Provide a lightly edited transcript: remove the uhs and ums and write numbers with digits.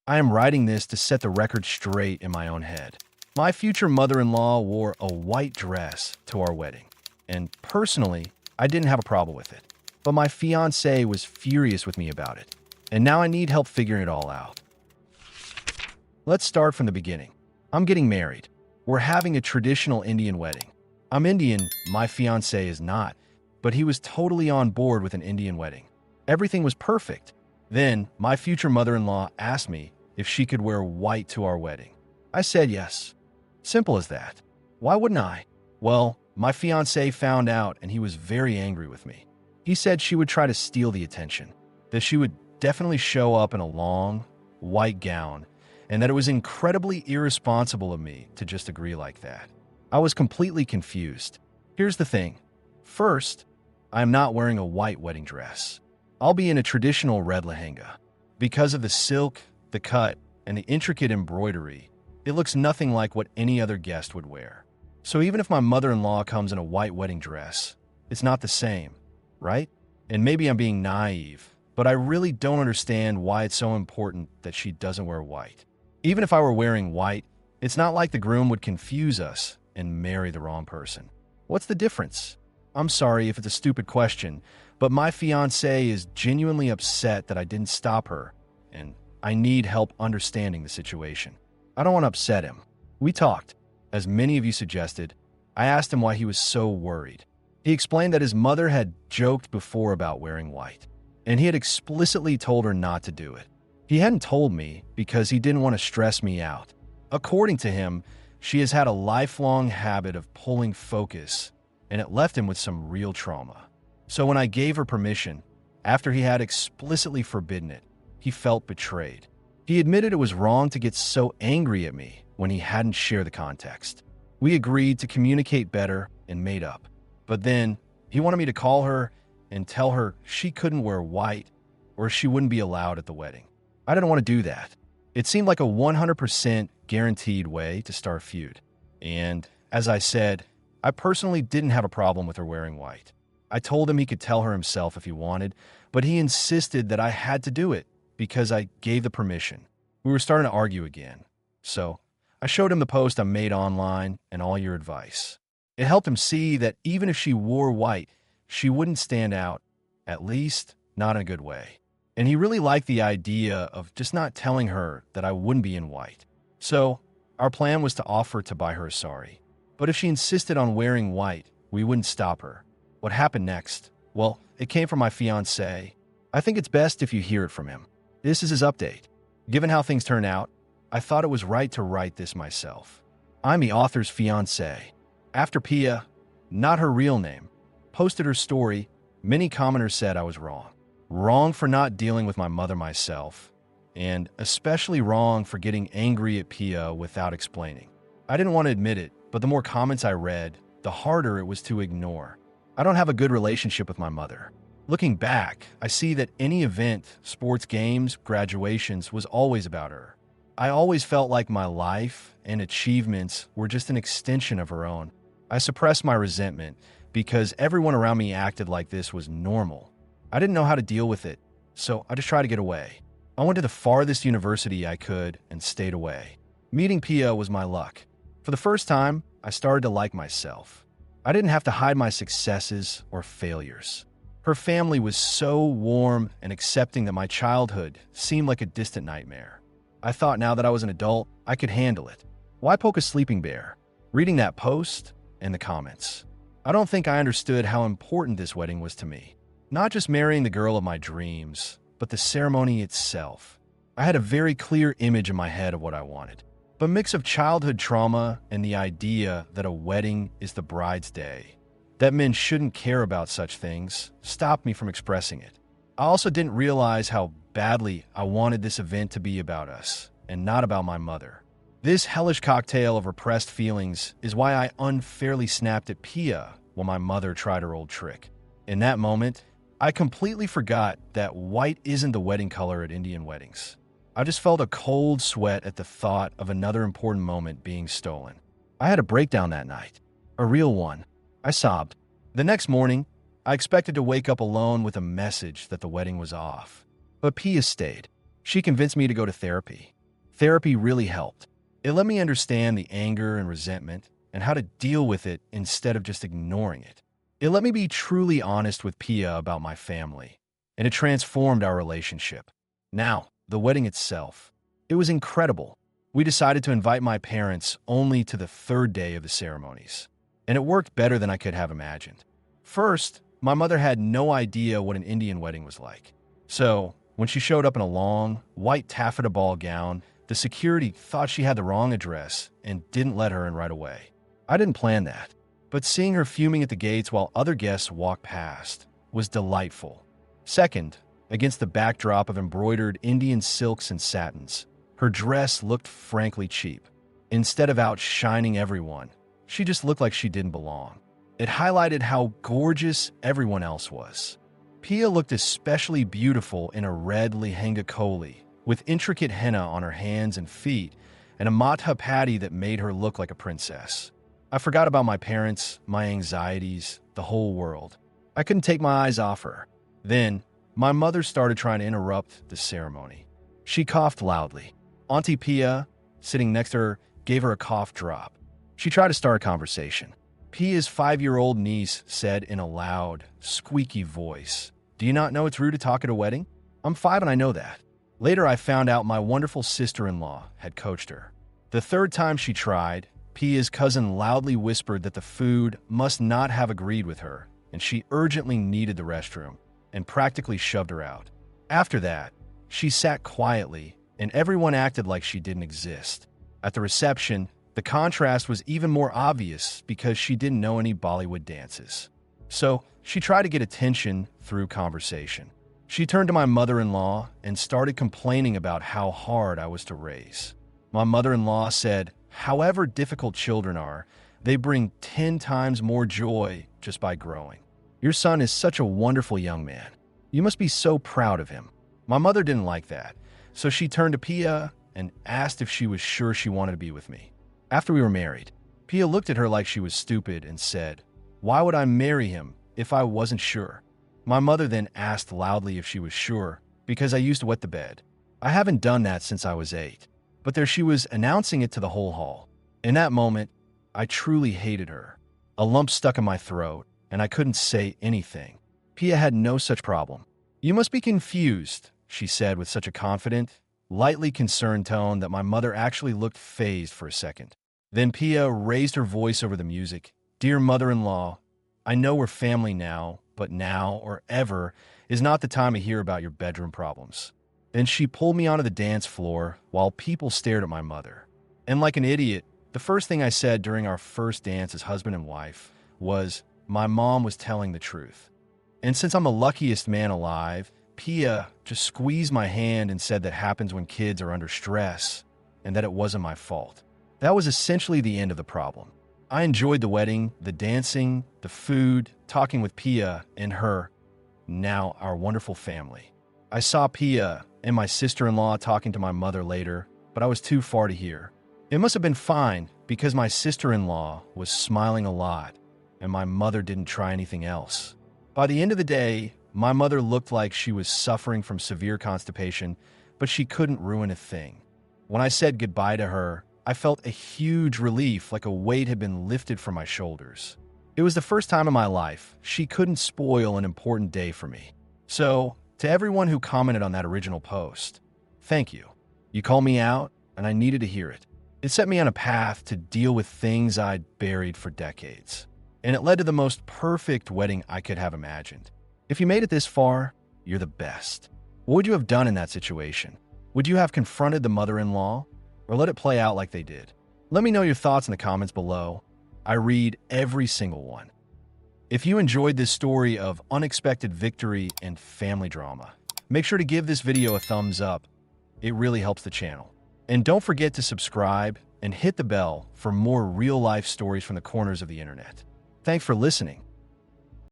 I am writing this to set the record straight in my own head. My future mother-in-law wore a white dress to our wedding, and personally, I didn't have a problem with it. But my fiancé was furious with me about it, and now I need help figuring it all out. Let's start from the beginning. I'm getting married. We're having a traditional Indian wedding. I'm Indian, my fiancé is not, but he was totally on board with an Indian wedding. Everything was perfect. Then, my future mother-in-law asked me if she could wear white to our wedding. I said yes. Simple as that. Why wouldn't I? Well, my fiancé found out and he was very angry with me. He said she would try to steal the attention, that she would definitely show up in a long, white gown, and that it was incredibly irresponsible of me to just agree like that. I was completely confused. Here's the thing. First, I am not wearing a white wedding dress. I'll be in a traditional red lehenga. Because of the silk, the cut, and the intricate embroidery, it looks nothing like what any other guest would wear. So even if my mother-in-law comes in a white wedding dress, it's not the same, right? And maybe I'm being naive, but I really don't understand why it's so important that she doesn't wear white. Even if I were wearing white, it's not like the groom would confuse us and marry the wrong person. What's the difference? I'm sorry if it's a stupid question, but my fiancé is genuinely upset that I didn't stop her, and I need help understanding the situation. I don't want to upset him. We talked. As many of you suggested, I asked him why he was so worried. He explained that his mother had joked before about wearing white, and he had explicitly told her not to do it. He hadn't told me because he didn't want to stress me out. According to him, she has had a lifelong habit of pulling focus, and it left him with some real trauma. So when I gave her permission, after he had explicitly forbidden it, he felt betrayed. He admitted it was wrong to get so angry at me when he hadn't shared the context. We agreed to communicate better and made up. But then, he wanted me to call her and tell her she couldn't wear white or she wouldn't be allowed at the wedding. I didn't want to do that. It seemed like a 100% guaranteed way to start a feud. And, as I said, I personally didn't have a problem with her wearing white. I told him he could tell her himself if he wanted, but he insisted that I had to do it because I gave the permission. We were starting to argue again. So, I showed him the post I made online and all your advice. It helped him see that even if she wore white, she wouldn't stand out, at least not in a good way. And he really liked the idea of just not telling her that I wouldn't be in white. So, our plan was to offer to buy her a sari. But if she insisted on wearing white, we wouldn't stop her. What happened next? Well, it came from my fiancé. I think it's best if you hear it from him. This is his update. Given how things turned out, I thought it was right to write this myself. I'm the author's fiancé. After Pia, not her real name, posted her story, many commenters said I was wrong. Wrong for not dealing with my mother myself, and especially wrong for getting angry at Pia without explaining. I didn't want to admit it, but the more comments I read, the harder it was to ignore. I don't have a good relationship with my mother. Looking back, I see that any event, sports games, graduations, was always about her. I always felt like my life and achievements were just an extension of her own. I suppressed my resentment because everyone around me acted like this was normal. I didn't know how to deal with it, so I just tried to get away. I went to the farthest university I could and stayed away. Meeting Pia was my luck. For the first time, I started to like myself. I didn't have to hide my successes or failures. Her family was so warm and accepting that my childhood seemed like a distant nightmare. I thought now that I was an adult, I could handle it. Why poke a sleeping bear? Reading that post and the comments. I don't think I understood how important this wedding was to me. Not just marrying the girl of my dreams, but the ceremony itself. I had a very clear image in my head of what I wanted. But a mix of childhood trauma and the idea that a wedding is the bride's day, that men shouldn't care about such things, stopped me from expressing it. I also didn't realize how badly I wanted this event to be about us, and not about my mother. This hellish cocktail of repressed feelings is why I unfairly snapped at Pia when my mother tried her old trick. In that moment, I completely forgot that white isn't the wedding color at Indian weddings. I just felt a cold sweat at the thought of another important moment being stolen. I had a breakdown that night. A real one. I sobbed. The next morning, I expected to wake up alone with a message that the wedding was off. But Pia stayed. She convinced me to go to therapy. Therapy really helped. It let me understand the anger and resentment and how to deal with it instead of just ignoring it. It let me be truly honest with Pia about my family, and it transformed our relationship. Now, the wedding itself. It was incredible. We decided to invite my parents only to the third day of the ceremonies, and it worked better than I could have imagined. First, my mother had no idea what an Indian wedding was like. So, when she showed up in a long, white taffeta ball gown, the security thought she had the wrong address and didn't let her in right away. I didn't plan that, but seeing her fuming at the gates while other guests walked past was delightful. Second, against the backdrop of embroidered Indian silks and satins, her dress looked frankly cheap. Instead of outshining everyone, she just looked like she didn't belong. It highlighted how gorgeous everyone else was. Pia looked especially beautiful in a red lehenga choli, with intricate henna on her hands and feet, and a matha patty that made her look like a princess. I forgot about my parents, my anxieties, the whole world. I couldn't take my eyes off her. Then, my mother started trying to interrupt the ceremony. She coughed loudly. Auntie Pia, sitting next to her, gave her a cough drop. She tried to start a conversation. Pia's 5-year-old niece said in a loud, squeaky voice, "Do you not know it's rude to talk at a wedding? I'm 5 and I know that." Later, I found out my wonderful sister-in-law had coached her. The third time she tried, Pia's cousin loudly whispered that the food must not have agreed with her, and she urgently needed the restroom, and practically shoved her out. After that, she sat quietly, and everyone acted like she didn't exist. At the reception, the contrast was even more obvious because she didn't know any Bollywood dances. So, she tried to get attention through conversation. She turned to my mother-in-law and started complaining about how hard I was to raise. My mother-in-law said, "However difficult children are, they bring 10 times more joy just by growing. Your son is such a wonderful young man. You must be so proud of him." My mother didn't like that, so she turned to Pia and asked if she was sure she wanted to be with me. After we were married, Pia looked at her like she was stupid and said, "Why would I marry him if I wasn't sure?" My mother then asked loudly if she was sure, because I used to wet the bed. I haven't done that since I was 8, but there she was announcing it to the whole hall. In that moment, I truly hated her. A lump stuck in my throat, and I couldn't say anything. Pia had no such problem. "You must be confused," she said with such a confident, lightly concerned tone that my mother actually looked fazed for a second. Then Pia raised her voice over the music. "Dear mother-in-law, I know we're family now, but now or ever is not the time to hear about your bedroom problems." Then she pulled me onto the dance floor while people stared at my mother. And like an idiot, the first thing I said during our first dance as husband and wife was, "My mom was telling the truth." And since I'm the luckiest man alive, Pia just squeezed my hand and said that happens when kids are under stress and that it wasn't my fault. That was essentially the end of the problem. I enjoyed the wedding, the dancing, the food, talking with Pia and her, now our wonderful family. I saw Pia and my sister-in-law talking to my mother later, but I was too far to hear. It must have been fine because my sister-in-law was smiling a lot and my mother didn't try anything else. By the end of the day, my mother looked like she was suffering from severe constipation, but she couldn't ruin a thing. When I said goodbye to her, I felt a huge relief, like a weight had been lifted from my shoulders. It was the first time in my life she couldn't spoil an important day for me. So, to everyone who commented on that original post, thank you. You called me out, and I needed to hear it. It set me on a path to deal with things I'd buried for decades. And it led to the most perfect wedding I could have imagined. If you made it this far, you're the best. What would you have done in that situation? Would you have confronted the mother-in-law or let it play out like they did? Let me know your thoughts in the comments below. I read every single one. If you enjoyed this story of unexpected victory and family drama, make sure to give this video a thumbs up. It really helps the channel. And don't forget to subscribe and hit the bell for more real-life stories from the corners of the internet. Thanks for listening.